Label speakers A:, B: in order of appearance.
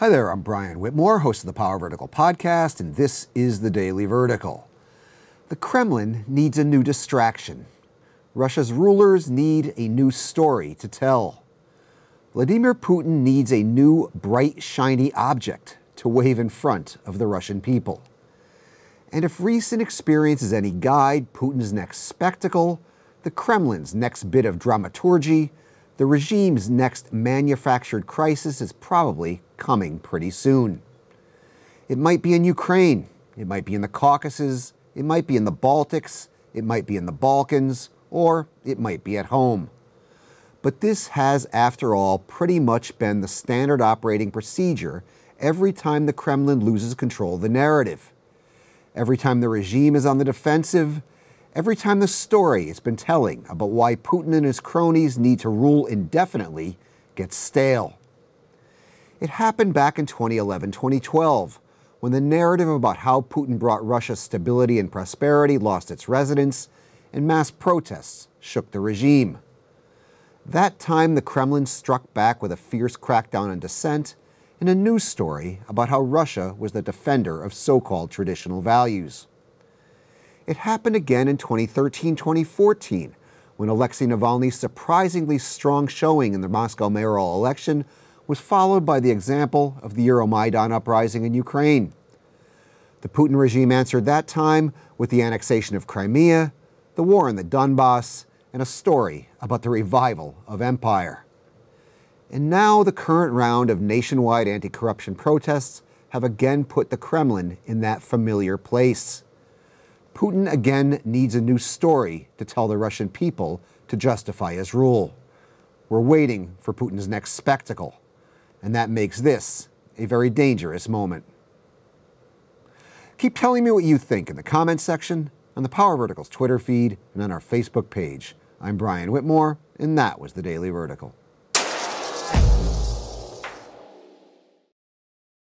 A: Hi there, I'm Brian Whitmore, host of the Power Vertical podcast, and this is the Daily Vertical. The Kremlin needs a new distraction. Russia's rulers need a new story to tell. Vladimir Putin needs a new, bright, shiny object to wave in front of the Russian people. And if recent experience is any guide, Putin's next spectacle, the Kremlin's next bit of dramaturgy, the regime's next manufactured crisis is probably coming pretty soon. It might be in Ukraine, it might be in the Caucasus, it might be in the Baltics, it might be in the Balkans, or it might be at home. But this has, after all, pretty much been the standard operating procedure every time the Kremlin loses control of the narrative. Every time the regime is on the defensive, every time the story it's been telling about why Putin and his cronies need to rule indefinitely gets stale. It happened back in 2011-2012, when the narrative about how Putin brought Russia stability and prosperity lost its resonance, and mass protests shook the regime. That time, the Kremlin struck back with a fierce crackdown on dissent and a news story about how Russia was the defender of so-called traditional values. It happened again in 2013-2014, when Alexei Navalny's surprisingly strong showing in the Moscow mayoral election was followed by the example of the Euromaidan uprising in Ukraine. The Putin regime answered that time with the annexation of Crimea, the war in the Donbass, and a story about the revival of empire. And now the current round of nationwide anti-corruption protests have again put the Kremlin in that familiar place. Putin again needs a new story to tell the Russian people to justify his rule. We're waiting for Putin's next spectacle, and that makes this a very dangerous moment. Keep telling me what you think in the comments section, on the Power Vertical's Twitter feed, and on our Facebook page. I'm Brian Whitmore, and that was the Daily Vertical.